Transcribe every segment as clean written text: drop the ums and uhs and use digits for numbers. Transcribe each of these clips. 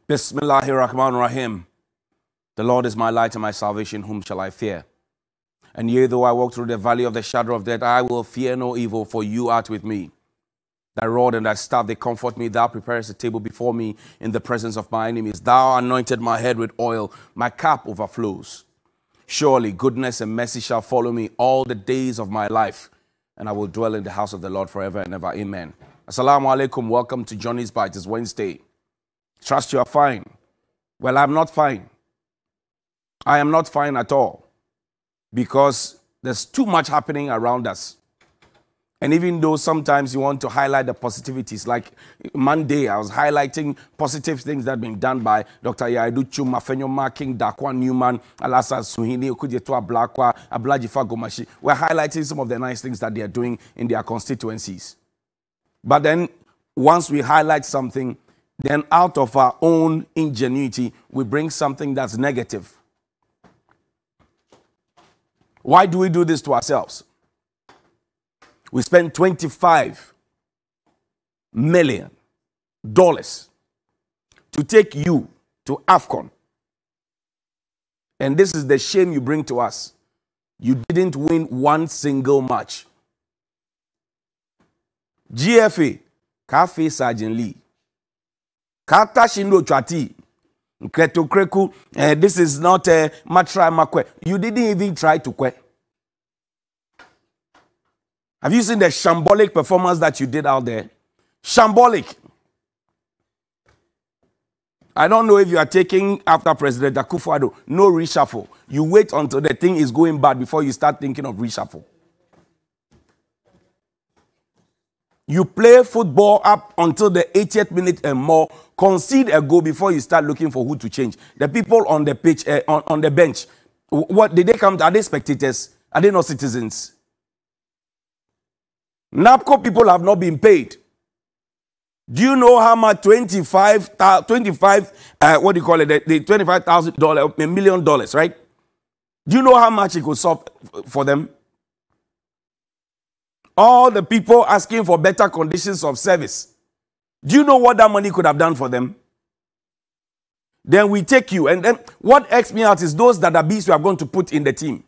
Bismillahirrahmanirrahim. The Lord is my light and my salvation, whom shall I fear? And yea, though I walk through the valley of the shadow of death, I will fear no evil, for you art with me. Thy rod and thy staff, they comfort me. Thou preparest a table before me in the presence of my enemies. Thou anointed my head with oil. My cup overflows. Surely goodness and mercy shall follow me all the days of my life, and I will dwell in the house of the Lord forever and ever. Amen. Assalamu alaikum. Welcome to Johnny's Bite. It's Wednesday. Trust you are fine. Well, I'm not fine. I am not fine at all, because there's too much happening around us. And even though sometimes you want to highlight the positivities, like Monday, I was highlighting positive things that have been done by Dr. Yaidu Chuma, Fenyoma, King Dakwa Newman, Alasa Suhini, Okudietua Blakwa, Ablajifa Gomashi. We're highlighting some of the nice things that they are doing in their constituencies. But then, once we highlight something, then out of our own ingenuity, we bring something that's negative. Why do we do this to ourselves? We spend $25 million to take you to AFCON. And this is the shame you bring to us. You didn't win one single match. GFA, Cafe Sergeant Lee. Kata Shindo Chati. Kreto Kreku, this is not a Matra Makwe. You didn't even try to kwe. Have you seen the shambolic performance that you did out there? Shambolic. I don't know if you are taking after President Akufo-Addo. No reshuffle. You wait until the thing is going bad before you start thinking of reshuffle. You play football up until the 80th minute and more, concede a goal before you start looking for who to change. The people on the pitch, on the bench, what did they come to? Are they spectators? Are they not citizens? NAPCO people have not been paid. Do you know how much what do you call it, the $25,000, $1 million, right? Do you know how much it could solve for them? All the people asking for better conditions of service. Do you know what that money could have done for them? Then we take you, and then what X me out is those dadabis we are going to put in the team.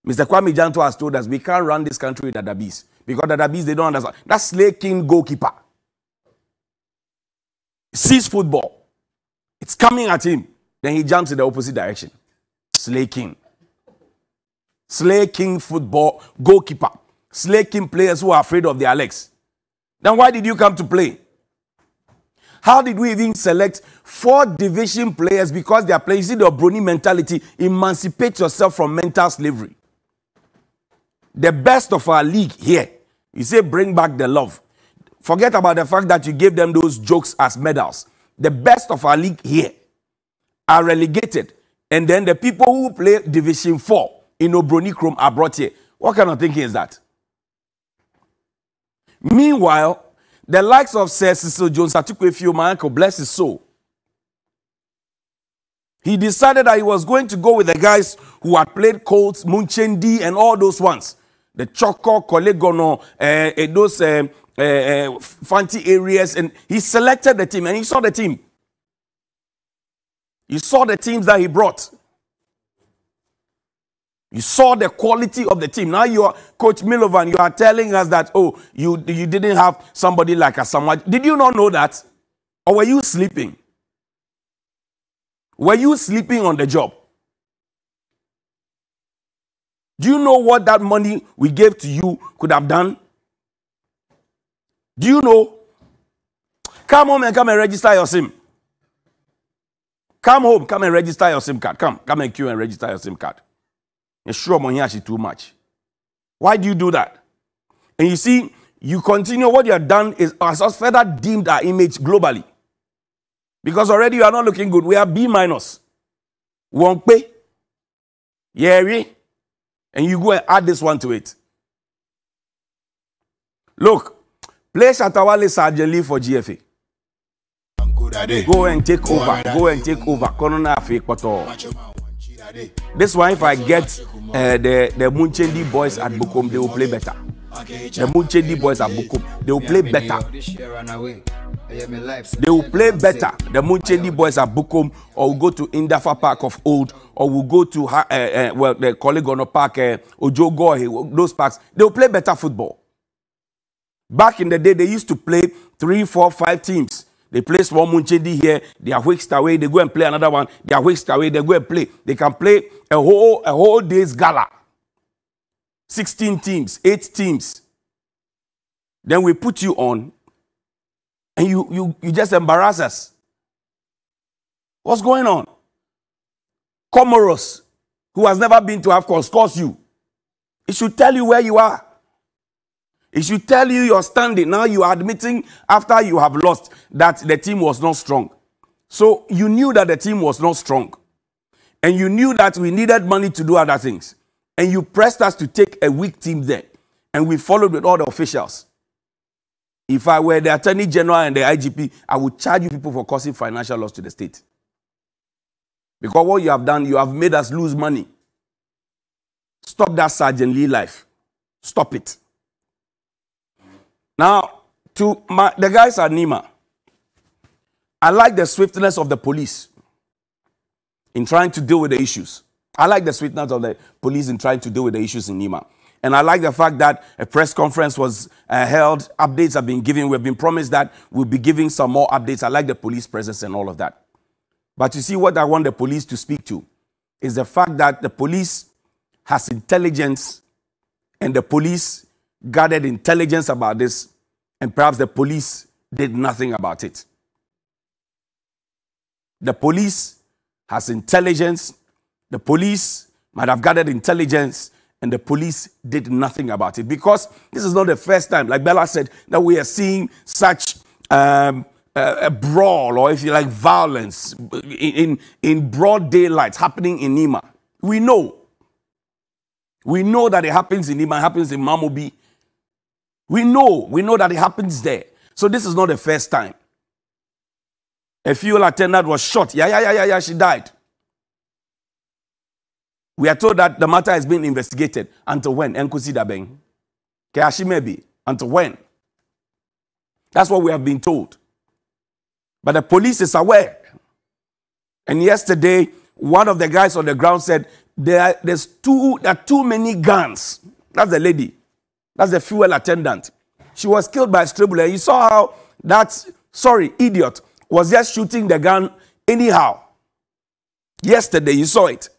Mr. Kwame Janto has told us we can't run this country with dadabis, because dadabis, they don't understand. That's Slay King goalkeeper. Sees football. It's coming at him. Then he jumps in the opposite direction. Slay King. Slay King football goalkeeper. Slay King players who are afraid of their legs. Then why did you come to play? How did we even select 4 division players because they are playing? You see the Brony mentality. Emancipate yourself from mental slavery. The best of our league here. You say bring back the love. Forget about the fact that you gave them those jokes as medals. The best of our league here are relegated. And then the people who play Division 4 in Obroni Chrome are brought here. What kind of thinking is that? Meanwhile, the likes of Sir Cecil Jones Atukwefio, my uncle, bless his soul, he decided that he was going to go with the guys who had played Colts, Munchendi, and all those ones. The Choco, Kolegono, those fancy areas. And he selected the team, and he saw the team. You saw the teams that he brought. You saw the quality of the team. Now you are Coach Milovan. You are telling us that, oh, you didn't have somebody like Asamoah. Did you not know that? Or were you sleeping? Were you sleeping on the job? Do you know what that money we gave to you could have done? Do you know? Come home and come and register your SIM. Come home, come and register your SIM card. Come and queue and register your SIM card. It's sure money is too much. Why do you do that? And you see, you continue, what you have done is has further dimmed our image globally. Because already you are not looking good. We are B-. Won't pay. Yeah, and you go and add this one to it. Look, play Shatawale Sergeant Lee for GFA. Go and take over. Go and take over. This one, if I get the Munchendi boys at Bukom, they will play better. The Munchendi boys at Bukom, they will play better. They will play better. The Munchendi boys at Bukom, or will go to Indafa Park of Old, or will go to the Kolegono Park, Ojogo, those parks. They will play better football. Back in the day, they used to play 3, 4, 5 teams. They play small Munchendi here, they are whisked away, they go and play another one, they are whisked away, they go and play. They can play a whole day's gala. 16 teams, 8 teams. Then we put you on, and you just embarrass us. What's going on? Comoros, who has never been to AFCON, scores you. It should tell you where you are. It should tell you your standing. Now you are admitting after you have lost that the team was not strong. So you knew that the team was not strong. And you knew that we needed money to do other things. And you pressed us to take a weak team there. And we followed with all the officials. If I were the Attorney General and the IGP, I would charge you people for causing financial loss to the state. Because what you have done, you have made us lose money. Stop that Sergeant Lee life. Stop it. Now, to the guys at Nima, I like the swiftness of the police in trying to deal with the issues. I like the swiftness of the police in trying to deal with the issues in Nima. And I like the fact that a press conference was held, updates have been given, we've been promised that we'll be giving some more updates. I like the police presence and all of that. But you see, what I want the police to speak to is the fact that the police has intelligence, and the police gathered intelligence about this, and perhaps the police did nothing about it. The police has intelligence, the police might have gathered intelligence, and the police did nothing about it. Because this is not the first time, like Bella said, that we are seeing such a brawl, or if you like, violence in broad daylight happening in Nima. We know that it happens in Nima, it happens in Mamobi. We know that it happens there. So this is not the first time. A fuel attendant was shot. Yeah, she died. We are told that the matter is being investigated. Until when? Enkusi Dabeng. Keashi maybe. Until when? That's what we have been told. But the police is aware. And yesterday, one of the guys on the ground said, there are too many guns. That's the lady. That's the fuel attendant. She was killed by a stray bullet. You saw how that, idiot, was just shooting the gun anyhow. Yesterday, you saw it.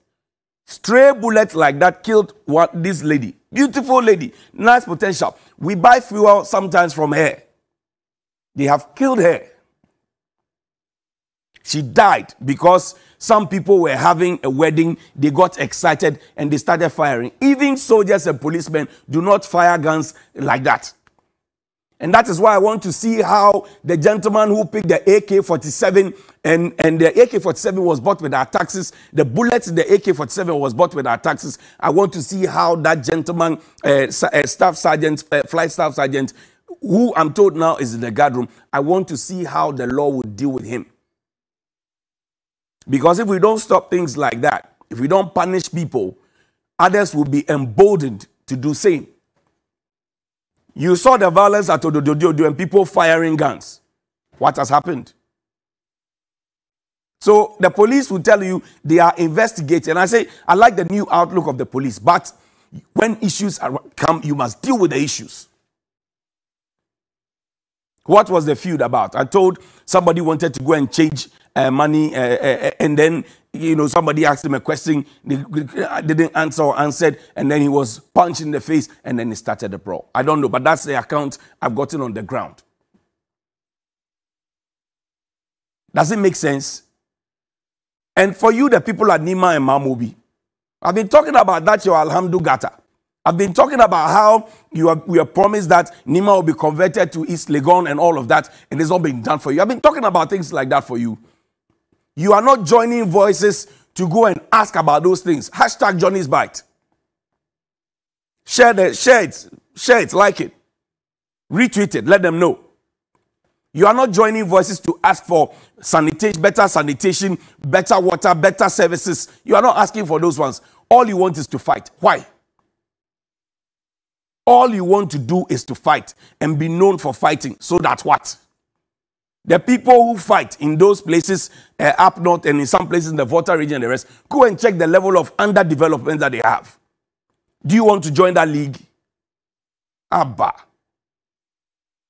Stray bullet like that killed this lady. Beautiful lady. Nice potential. We buy fuel sometimes from her. They have killed her. She died because some people were having a wedding, they got excited and they started firing. Even soldiers and policemen do not fire guns like that. And that is why I want to see how the gentleman who picked the AK-47 and the AK-47 was bought with our taxes, the bullets in the AK-47 was bought with our taxes. I want to see how that gentleman, staff sergeant, flight staff sergeant, who I'm told now is in the guard room, I want to see how the law would deal with him. Because if we don't stop things like that, if we don't punish people, others will be emboldened to do same. You saw the violence at Odododio and people firing guns. What has happened? So the police will tell you they are investigating. And I say, I like the new outlook of the police. But when issues come, you must deal with the issues. What was the feud about? I told somebody wanted to go and change money, and then, somebody asked him a question, they didn't answer or answered, and then he was punched in the face, and then he started the brawl. I don't know, but that's the account I've gotten on the ground. Does it make sense? And for you, the people at Nima and Mamobi, I've been talking about that, your Alhamdu Gata. I've been talking about how we are promised that Nima will be converted to East Legon and all of that, and it's not being done for you. I've been talking about things like that for you. You are not joining voices to go and ask about those things. Hashtag JohnniesBite. Share it, like it. Retweet it, let them know. You are not joining voices to ask for sanitation, better water, better services. You are not asking for those ones. All you want is to fight. Why? All you want to do is to fight and be known for fighting. So that what? The people who fight in those places up north and in some places in the Volta region and the rest, go and check the level of underdevelopment that they have. Do you want to join that league? Abba.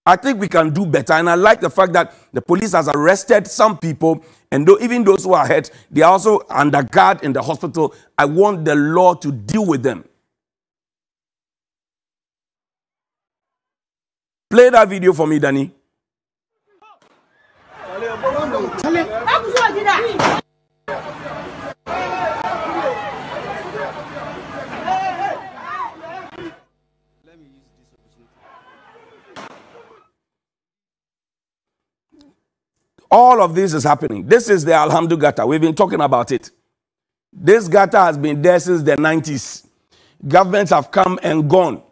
I think we can do better, and I like the fact that the police has arrested some people, and even those who are hurt, they are also under guard in the hospital. I want the law to deal with them. Play that video for me, Danny. All of this is happening. This is the Alhamdu Gata. We've been talking about it. This Gata has been there since the 90s. Governments have come and gone.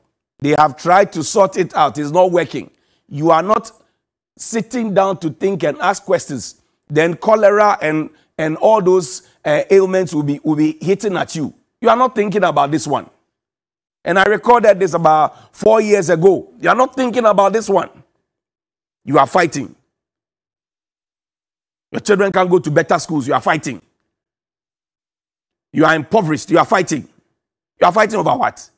They have tried to sort it out. It's not working. You are not sitting down to think and ask questions. Then cholera and all those ailments will be hitting at you. You are not thinking about this one. And I recorded this about 4 years ago. You are not thinking about this one. You are fighting. Your children can't go to better schools. You are fighting. You are impoverished. You are fighting. You are fighting over what?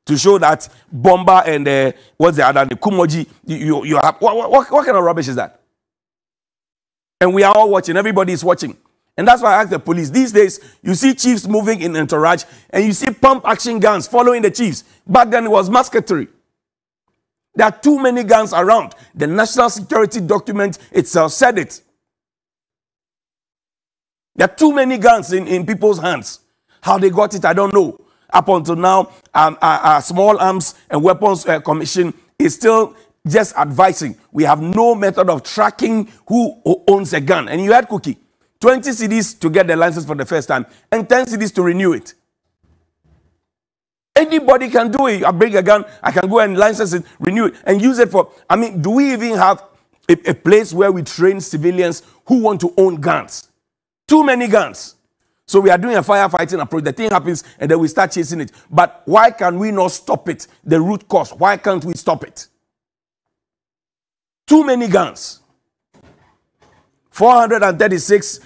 To show that Bomba and what's the other? The Kumoji. You have, what kind of rubbish is that? And we are all watching. Everybody is watching. And that's why I asked the police. These days, you see chiefs moving in entourage, and you see pump action guns following the chiefs. Back then, it was musketry. There are too many guns around. The national security document itself said it. There are too many guns in people's hands. How they got it, I don't know. Up until now, Small Arms and Weapons Commission is still just advising. We have no method of tracking who owns a gun. And you had Cookie, 20 cedis to get the license for the first time and 10 cedis to renew it. Anybody can do it. I bring a gun, I can go and license it, renew it, and use it for... I mean, do we even have a place where we train civilians who want to own guns? Too many guns. So we are doing a firefighting approach. The thing happens and then we start chasing it. But why can we not stop it? The root cause. Why can't we stop it? Too many guns. 436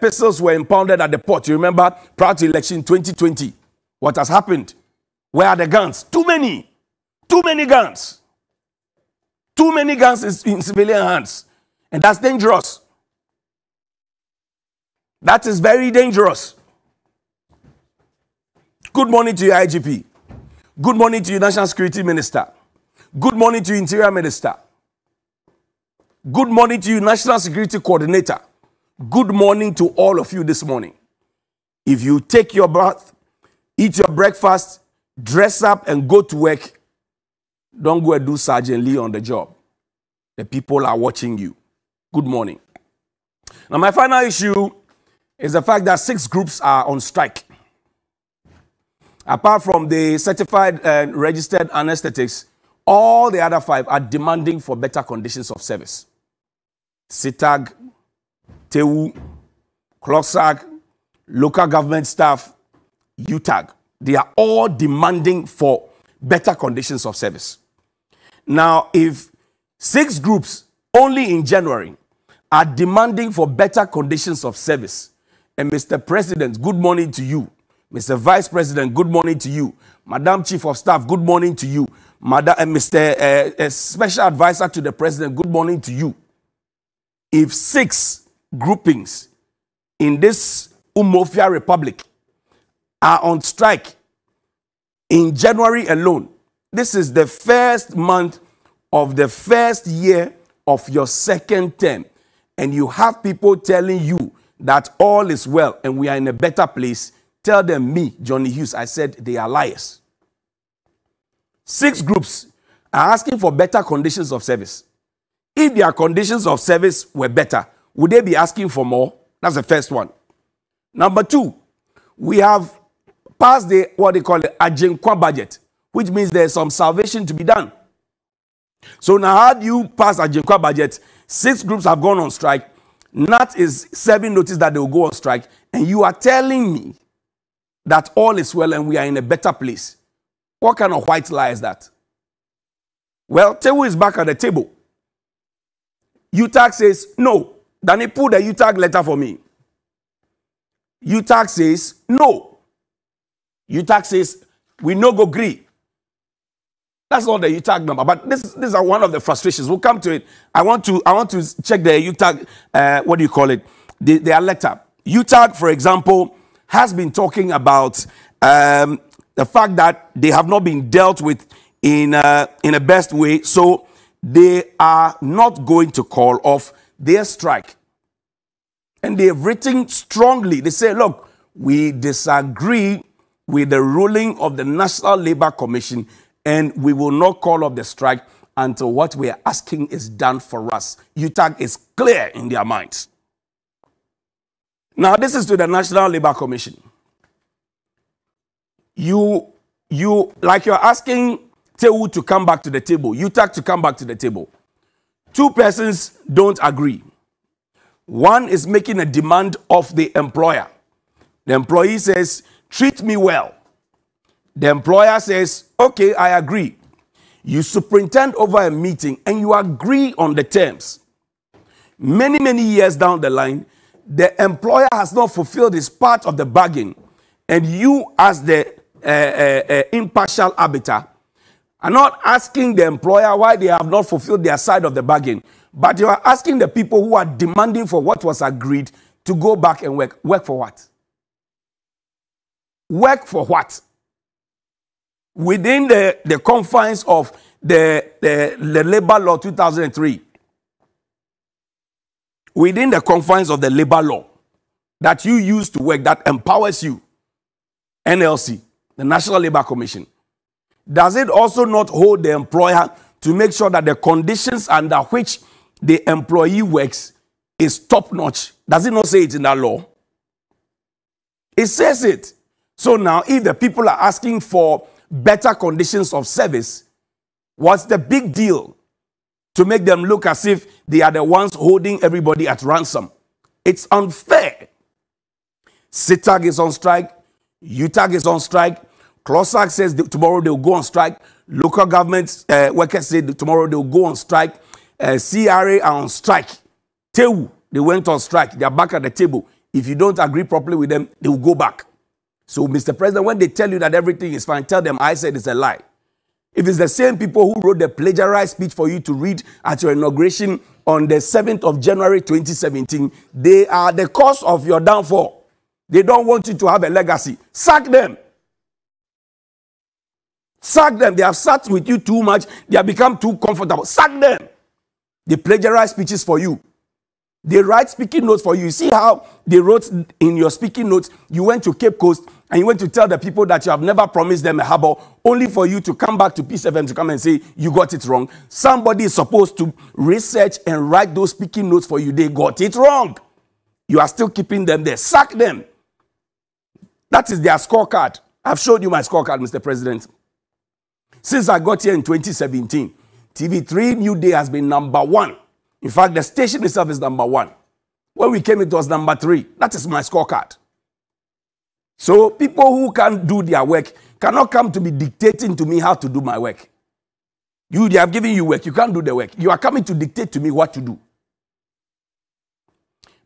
pistols were impounded at the port. You remember, prior to election 2020. What has happened? Where are the guns? Too many. Too many guns. Too many guns in civilian hands. And that's dangerous. That is very dangerous. Good morning to you, IGP. Good morning to you, National Security Minister. Good morning to you, Interior Minister. Good morning to you, National Security Coordinator. Good morning to all of you this morning. If you take your bath, eat your breakfast, dress up and go to work, don't go and do Sergeant Lee on the job. The people are watching you. Good morning. Now, my final issue is the fact that 6 groups are on strike. Apart from the certified and registered anesthetics, all the other 5 are demanding for better conditions of service. SITAG, TEU, CLOSAG, local government staff, UTAG. They are all demanding for better conditions of service. Now, if 6 groups only in January are demanding for better conditions of service, and Mr. President, good morning to you. Mr. Vice President, good morning to you. Madam Chief of Staff, good morning to you. Madam, Mr. Special Advisor to the President, good morning to you. If 6 groupings in this Umofia Republic are on strike in January alone, this is the first month of the first year of your second term, and you have people telling you that all is well and we are in a better place, tell them, me, Johnny Hughes, I said they are liars. 6 groups are asking for better conditions of service. If their conditions of service were better, would they be asking for more? That's the first one. Number 2, we have passed the, what they call the Ajenkwa budget, which means there's some salvation to be done. So now how do you pass Ajenkwa budget? 6 groups have gone on strike. NAT is serving notice that they will go on strike, and you are telling me that all is well and we are in a better place. What kind of white lie is that? Well, TEU is back at the table. UTAG says no. Danny, pull the UTAG letter for me. UTAG says no. UTAG says we no go agree. That's not the UTAG number, but this is one of the frustrations. We'll come to it. I want to check the UTAG. What do you call it? Their letter. UTAG, for example, has been talking about the fact that they have not been dealt with in a best way, so they are not going to call off their strike. And they've written strongly. They say, look, we disagree with the ruling of the National Labour Commission, and we will not call off the strike until what we are asking is done for us. UTAG is clear in their minds. Now, this is to the National Labour Commission. Like you're asking TEU to come back to the table, UTAG to come back to the table. Two persons don't agree. One is making a demand of the employer. The employee says, treat me well. The employer says, okay, I agree. You superintend over a meeting and you agree on the terms. Many, many years down the line, the employer has not fulfilled his part of the bargain, and you, as the impartial arbiter, are not asking the employer why they have not fulfilled their side of the bargain, but you are asking the people who are demanding for what was agreed to go back and work. Work for what? Work for what? Within the confines of the Labor Law 2003, within the confines of the labor law that you use to work, that empowers you, NLC, the National Labour Commission, does it also not hold the employer to make sure that the conditions under which the employee works is top-notch? Does it not say it in that law? It says it. So now, if the people are asking for better conditions of service, what's the big deal to make them look as if they are the ones holding everybody at ransom? It's unfair. SITAG is on strike. UTAG is on strike. CLOSAG says tomorrow they'll go on strike. Local government workers say tomorrow they'll go on strike. CRA are on strike. TEU, they went on strike. They are back at the table. If you don't agree properly with them, they will go back. So, Mr. President, when they tell you that everything is fine, tell them I said it's a lie. If it's the same people who wrote the plagiarized speech for you to read at your inauguration on the 7th of January 2017, they are the cause of your downfall. They don't want you to have a legacy. Sack them. Sack them. They have sat with you too much. They have become too comfortable. Sack them. They plagiarize speeches for you. They write speaking notes for you. You see how they wrote in your speaking notes, you went to Cape Coast and you went to tell the people that you have never promised them a harbor, only for you to come back to Peace FM to come and say you got it wrong. Somebody is supposed to research and write those speaking notes for you. They got it wrong. You are still keeping them there. Sack them. That is their scorecard. I've showed you my scorecard, Mr. President. Since I got here in 2017, TV3 New Day has been #1. In fact, the station itself is #1. When we came, it was #3. That is my scorecard. So people who can't do their work cannot come to be dictating to me how to do my work. They have given you work. You can't do the work. You are coming to dictate to me what to do.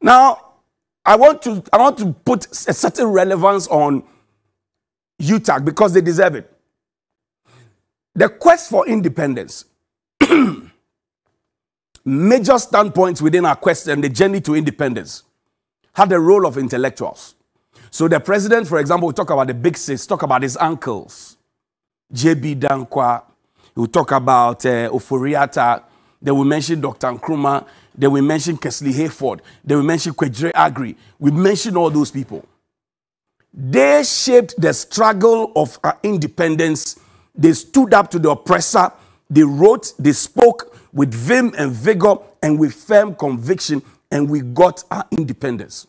Now, I want to put a certain relevance on UTAG because they deserve it. The quest for independence, major standpoints within our quest and the journey to independence, had the role of intellectuals. So the president, for example, will talk about the big sis, talk about his uncles, J.B. Dankwa, he will talk about Oforiata, they will mention Dr. Nkrumah, they will mention Kesley Hayford, they will mention Kwejire Agri. We mention all those people. They shaped the struggle of our independence. They stood up to the oppressor. They wrote, they spoke with vim and vigor and with firm conviction, and we got our independence.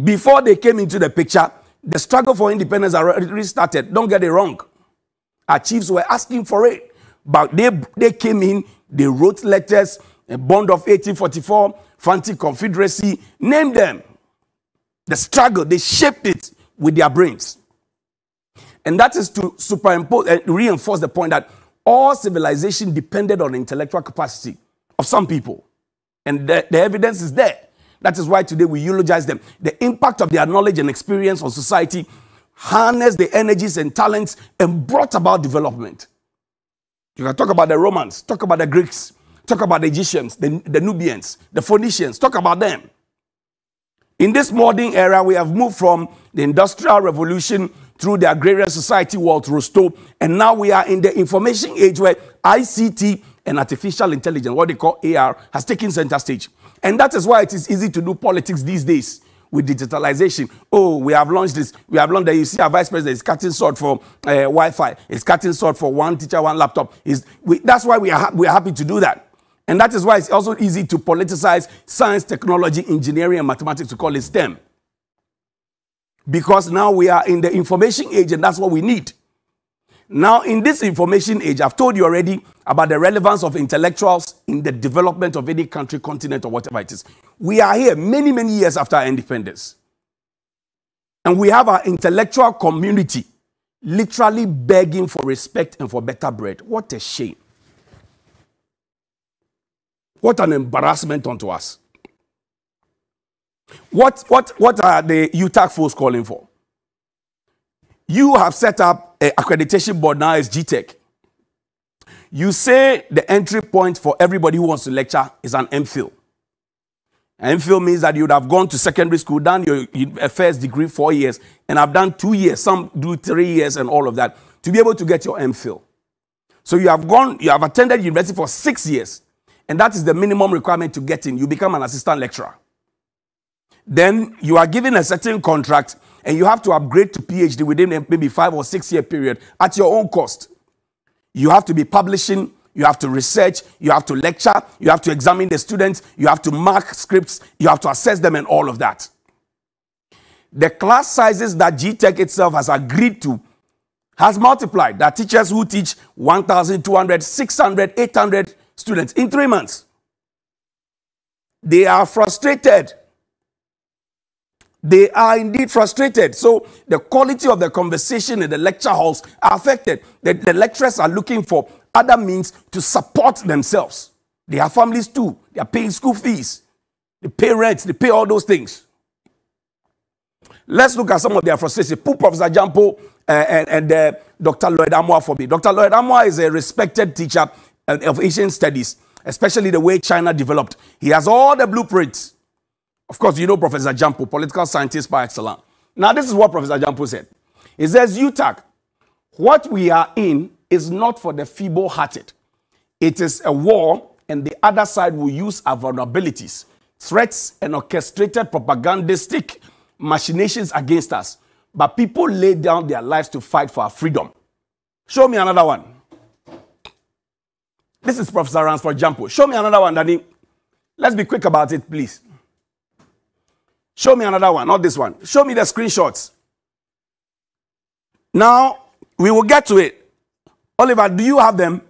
Before they came into the picture, the struggle for independence already started. Don't get it wrong. Our chiefs were asking for it. But they came in, they wrote letters, a bond of 1844, Fanti Confederacy, name them. The struggle, they shaped it with their brains. And that is to superimpose and reinforce the point that all civilization depended on intellectual capacity of some people. And the evidence is there. That is why today we eulogize them. The impact of their knowledge and experience on society harnessed the energies and talents and brought about development. You can talk about the Romans, talk about the Greeks, talk about the Egyptians, the Nubians, the Phoenicians, talk about them. In this modern era, we have moved from the Industrial Revolution through the agrarian society world to Rostow, and now we are in the information age where ICT and artificial intelligence, what they call AR, has taken center stage. And that is why it is easy to do politics these days with digitalization. Oh, we have launched this. We have launched that. You see our vice president is cutting short for Wi-Fi. It's cutting short for one teacher, one laptop. That's why we are happy to do that. And that is why it's also easy to politicize science, technology, engineering, and mathematics, to call it STEM. Because now we are in the information age, and that's what we need. Now, in this information age, I've told you already about the relevance of intellectuals in the development of any country, continent, or whatever it is. We are here many, many years after our independence. And we have our intellectual community literally begging for respect and for better bread. What a shame. What an embarrassment unto us. What are the UTAC folks calling for? You have set up an accreditation board now as GTech. You say the entry point for everybody who wants to lecture is an MPhil. MPhil means that you would have gone to secondary school, done your first degree 4 years, and have done 2 years. Some do 3 years and all of that to be able to get your MPhil. So you have attended university for 6 years, and that is the minimum requirement to get in. You become an assistant lecturer. Then you are given a certain contract, and you have to upgrade to PhD within a maybe 5 or 6 year period at your own cost. You have to be publishing, you have to research, you have to lecture, you have to examine the students, you have to mark scripts, you have to assess them and all of that. The class sizes that GTech itself has agreed to has multiplied. There are teachers who teach 1,200, 600, 800 students in 3 months. They are frustrated. They are indeed frustrated. So the quality of the conversation in the lecture halls are affected. The lecturers are looking for other means to support themselves. They have families too. They are paying school fees. They pay rent. They pay all those things. Let's look at some of their frustration. Put Professor Jampo and Dr. Lloyd Amwa for me. Dr. Lloyd Amwa is a respected teacher of Asian studies, especially the way China developed. He has all the blueprints. Of course, you know Professor Jampo, political scientist by excellence. Now, this is what Professor Jampo said. He says, UTAC, what we are in is not for the feeble-hearted. It is a war, and the other side will use our vulnerabilities, threats, and orchestrated propagandistic machinations against us. But people lay down their lives to fight for our freedom. Show me another one. This is Professor Ransford Jampo. Show me another one, Danny. Let's be quick about it, please. Show me another one, not this one. Show me the screenshots. Now, we will get to it. Oliver, do you have them?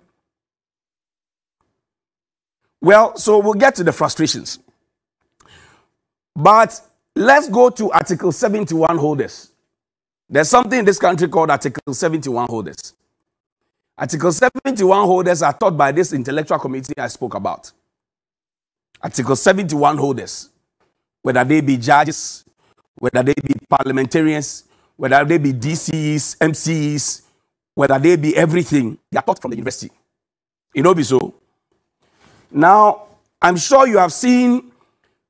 Well, so we'll get to the frustrations. But let's go to Article 71 holders. There's something in this country called Article 71 holders. Article 71 holders are taught by this intellectual committee I spoke about. Article 71 holders. Whether they be judges, whether they be parliamentarians, whether they be DCs, MCs, whether they be everything, they are taught from the university. You know, so. Now, I'm sure you have seen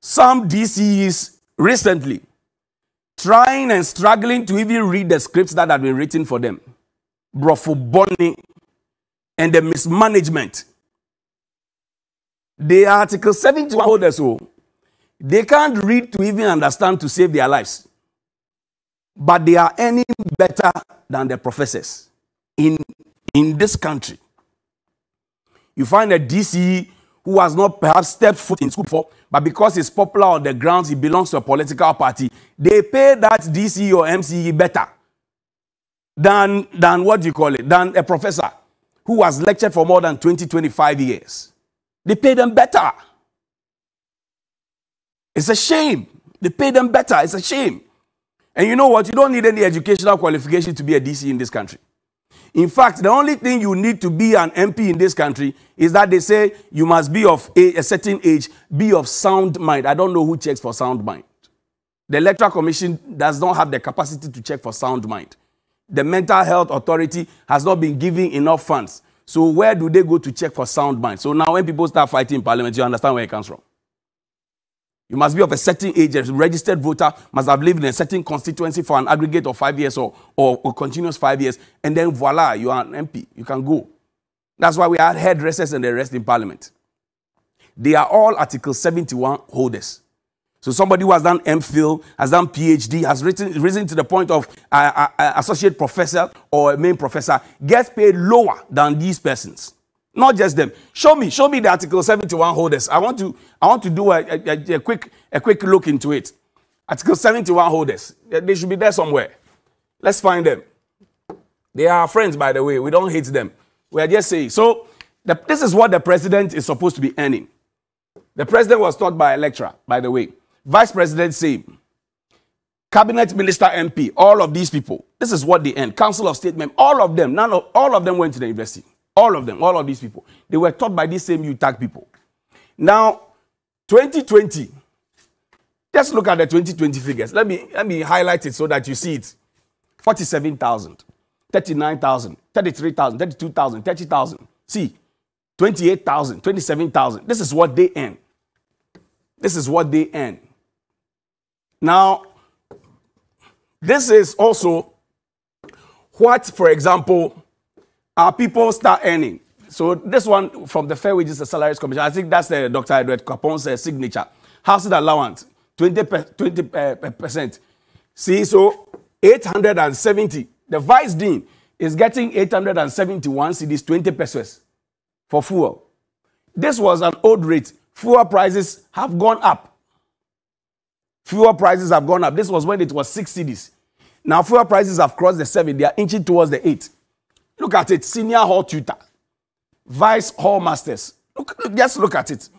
some DCs recently trying and struggling to even read the scripts that have been written for them. Brofoboni and the mismanagement. The Article 71 holders, so they can't read to even understand to save their lives. But they are any better than the professors in this country. You find a DCE who has not perhaps stepped foot in school before, but because he's popular on the grounds, he belongs to a political party, they pay that DCE or MCE better than what do you call it, than a professor who has lectured for more than 20, 25 years. They pay them better. It's a shame. They pay them better. It's a shame. And you know what? You don't need any educational qualification to be a DC in this country. In fact, the only thing you need to be an MP in this country is that they say you must be of a certain age, be of sound mind. I don't know who checks for sound mind. The Electoral Commission does not have the capacity to check for sound mind. The Mental Health Authority has not been giving enough funds. So where do they go to check for sound mind? So now when people start fighting in Parliament, you understand where it comes from. You must be of a certain age. A registered voter must have lived in a certain constituency for an aggregate of 5 years or continuous 5 years. And then voila, you are an MP. You can go. That's why we had hairdressers and the rest in Parliament. They are all Article 71 holders. So somebody who has done MPhil, has done PhD, has risen to the point of associate professor or a main professor, gets paid lower than these persons. Not just them. Show me the Article 71 holders. I want to do a quick look into it. Article 71 holders. They should be there somewhere. Let's find them. They are our friends, by the way. We don't hate them. We are just saying. So this is what the president is supposed to be earning. The president was taught by a lecturer, by the way. Vice President, same. Cabinet Minister, MP, all of these people. This is what they earn. Council of State members, all of them. All of them went to the university. All of them, all of these people. They were taught by these same UTAG people. Now, 2020. Just look at the 2020 figures. Let me highlight it so that you see it. 47,000, 39,000, 33,000, 32,000, 30,000. See, 28,000, 27,000. This is what they earn. This is what they earn. Now, this is also what, for example, our people start earning. So this one from the Fair Wages and Salaries Commission, I think that's Dr. Edward Capon's signature. Housing allowance, 20%. See, so 870. The Vice Dean is getting 871 cedis, 20 pesos for fuel. This was an old rate. Fuel prices have gone up. Fuel prices have gone up. This was when it was 6 cedis. Now fuel prices have crossed the 7. They are inching towards the 8. Look at it. Senior hall tutor. Vice hall masters. Just look at it.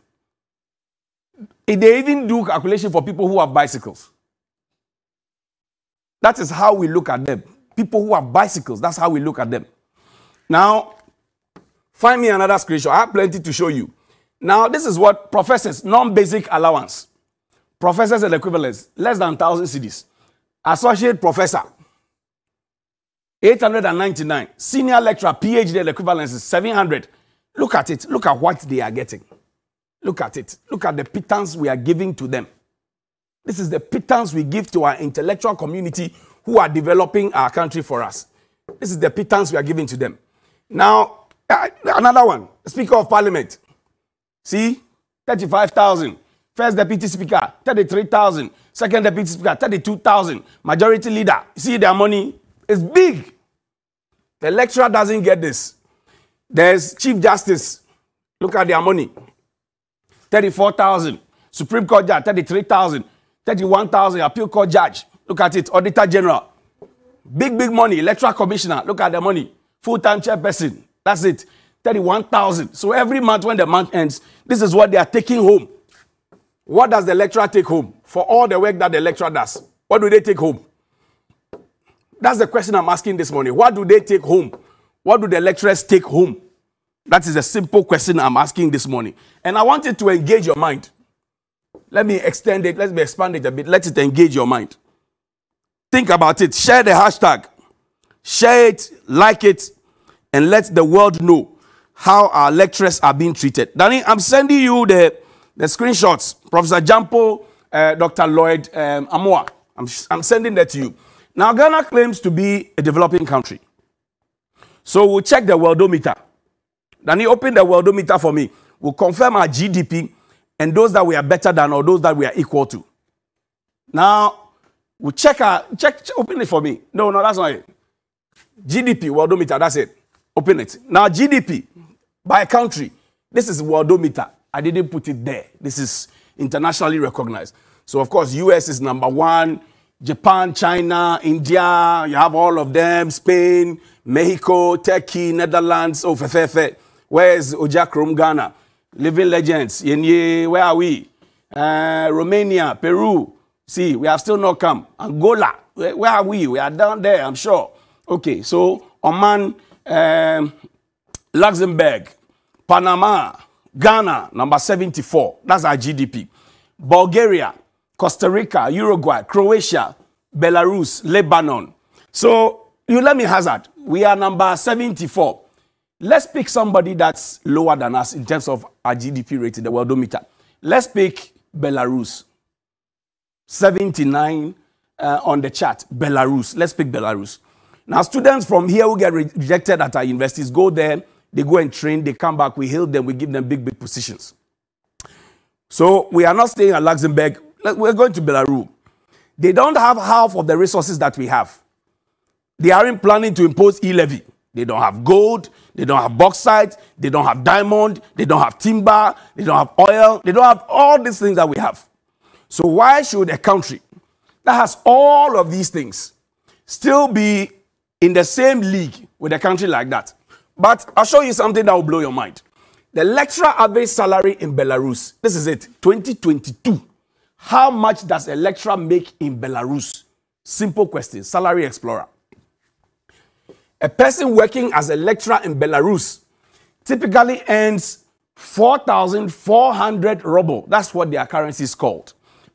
They even do calculation for people who have bicycles. That is how we look at them. People who have bicycles, that's how we look at them. Now, find me another screenshot. I have plenty to show you. Now, this is what professors, non-basic allowance. Professors and equivalents, less than 1,000 cedis. Associate professor, 899. Senior lecturer, PhD and equivalents is 700. Look at it. Look at what they are getting. Look at it. Look at the pittance we are giving to them. This is the pittance we give to our intellectual community who are developing our country for us. This is the pittance we are giving to them. Now, another one. Speaker of Parliament. See? 35,000. First Deputy Speaker, 33,000. Second Deputy Speaker, 32,000. Majority Leader. See their money? It's big. The lecturer doesn't get this. There's Chief Justice. Look at their money. 34,000. Supreme Court Judge, 33,000. 31,000. Appeal Court Judge. Look at it. Auditor General. Big money. Electoral Commissioner. Look at the money. Full-time chairperson. That's it. 31,000. So every month when the month ends, this is what they are taking home. What does the lecturer take home? For all the work that the lecturer does, what do they take home? That's the question I'm asking this morning. What do they take home? What do the lecturers take home? That is a simple question I'm asking this morning. And I want it to engage your mind. Let me extend it. Let me expand it a bit. Let it engage your mind. Think about it. Share the hashtag. Share it, like it, and let the world know how our lecturers are being treated. Danny, I'm sending you the screenshots. Professor Jampo, Dr. Lloyd Amoa. I'm sending that to you. Now, Ghana claims to be a developing country. So we'll check the worldometer. Danny, open the worldometer for me. We'll confirm our GDP and those that we are better than or those that we are equal to. Now, we'll check, open it for me. No, that's not it. GDP, worldometer, that's it. Open it. Now, GDP by country. This is worldometer. I didn't put it there. This is internationally recognized. So, of course, US is number 1. Japan, China, India, you have all of them. Spain, Mexico, Turkey, Netherlands. Oh, fefefe. Where is Ojakrom, Ghana? Living legends. Yenye, where are we? Romania, Peru. See, we have still not come. Angola, where are we? We are down there, I'm sure. Okay, so Oman, Luxembourg, Panama, Ghana, number 74. That's our GDP. Bulgaria, Costa Rica, Uruguay, Croatia, Belarus, Lebanon. So you let me hazard. We are number 74. Let's pick somebody that's lower than us in terms of our GDP rate in the worldometer. Let's pick Belarus. 79 on the chart. Belarus. Let's pick Belarus. Now, students from here who get rejected at our universities go there, they go and train, they come back, we hail them, we give them big, big positions. So we are not staying at Luxembourg. We're going to Belarus. They don't have half of the resources that we have. They aren't planning to impose e-levy. They don't have gold, they don't have bauxite, they don't have diamond, they don't have timber, they don't have oil, they don't have all these things that we have. So why should a country that has all of these things still be in the same league with a country like that? But I'll show you something that will blow your mind. The lecturer average salary in Belarus, this is it, 2022. How much does a lecturer make in Belarus? Simple question, Salary Explorer. A person working as a lecturer in Belarus typically earns 4,400 ruble. That's what their currency is called.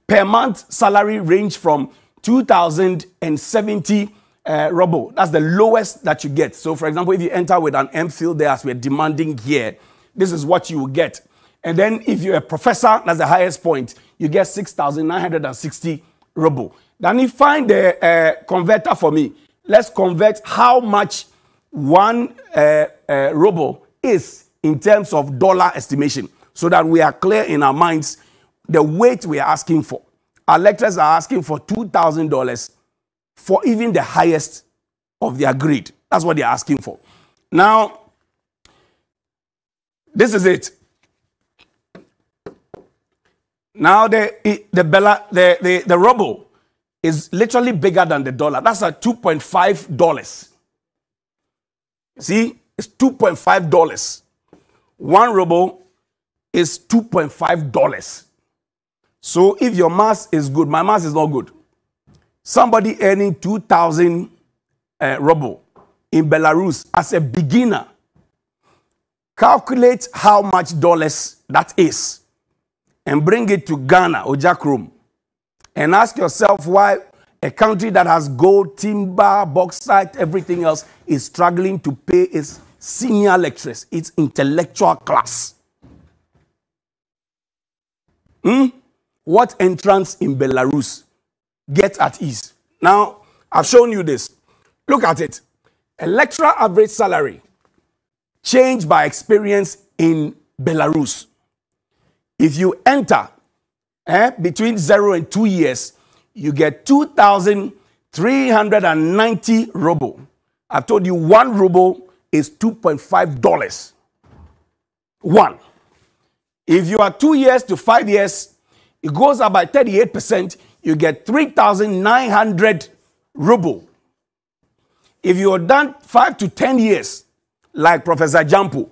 Per month, salary range from 2,070 ruble. That's the lowest that you get. So, for example, if you enter with an MPhil there, as we're demanding here, this is what you will get. And then if you're a professor, that's the highest point, you get 6,960 ruble. Then you find the converter for me. Let's convert how much one ruble is in terms of dollar estimation so that we are clear in our minds the weight we are asking for. Our lecturers are asking for $2,000 for even the highest of their grade. That's what they're asking for. Now, this is it. Now, the ruble is literally bigger than the dollar. That's at $2.5. See, it's $2.5. 1 ruble is $2.5. So if your math is good, my math is not good. Somebody earning 2,000 ruble in Belarus as a beginner, calculate how much dollars that is and bring it to Ghana or Jackroom. And ask yourself why a country that has gold, timber, bauxite, everything else is struggling to pay its senior lecturers, its intellectual class. What entrance in Belarus get at ease? Now, I've shown you this. Look at it. A lecturer average salary changed by experience in Belarus. If you enter between 0 and 2 years, you get 2,390 ruble. I've told you 1 ruble is $2.5. 1. If you are 2 years to 5 years, it goes up by 38%. You get 3,900 ruble. If you are done 5 to 10 years, like Professor Jampo,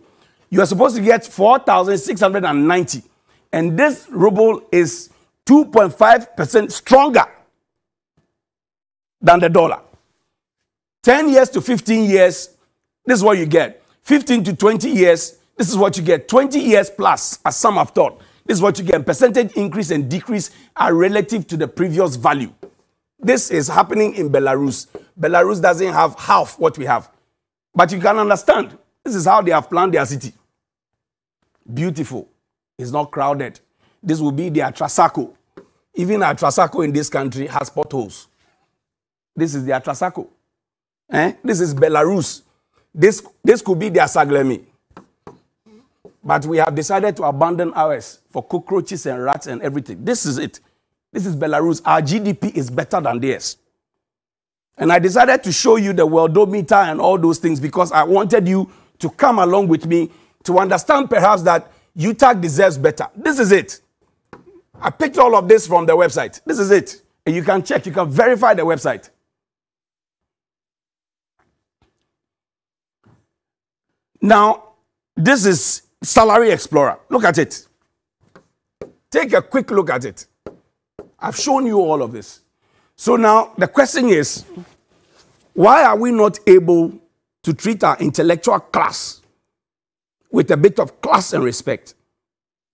you are supposed to get 4,690. And this ruble is 2.5% stronger than the dollar. 10 years to 15 years, this is what you get. 15 to 20 years, this is what you get. 20 years plus, as some have thought, this is what you get. Percentage increase and decrease are relative to the previous value. This is happening in Belarus. Belarus doesn't have half what we have. But you can understand, this is how they have planned their city. Beautiful. It's not crowded. This will be their Trasaco. Even our Trasaco in this country has potholes. This is their Trasaco. This is Belarus. This could be their Saglemi. But we have decided to abandon ours for cockroaches and rats and everything. This is it. This is Belarus. Our GDP is better than theirs. And I decided to show you the worldometer and all those things because I wanted you to come along with me to understand perhaps that UTAG deserves better. This is it. I picked all of this from the website. This is it. And you can check, you can verify the website. Now, this is Salary Explorer. Look at it. Take a quick look at it. I've shown you all of this. So now the question is, why are we not able to treat our intellectual class with a bit of class and respect.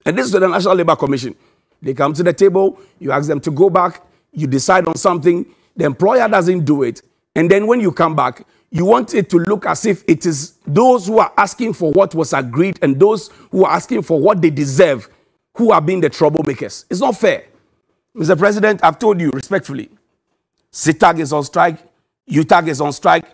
And this is the National Labour Commission. They come to the table, you ask them to go back, you decide on something, the employer doesn't do it. And then when you come back, you want it to look as if it is those who are asking for what was agreed and those who are asking for what they deserve who are being the troublemakers. It's not fair. Mr. President, I've told you respectfully, SITAG is on strike, UTAG is on strike,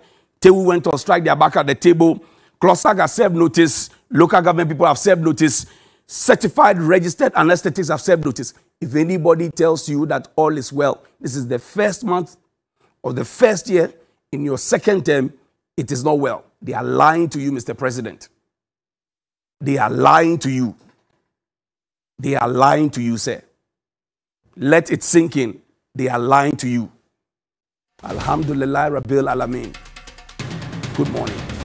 TEWU went on strike, they are back at the table, CLOSAG has served notice, local government people have served notice, certified registered anesthetists have served notice. If anybody tells you that all is well, this is the first month of the first year in your second term, it is not well. They are lying to you, Mr. President. They are lying to you. They are lying to you, sir. Let it sink in. They are lying to you. Alhamdulillah Rabbil Alameen. Good morning.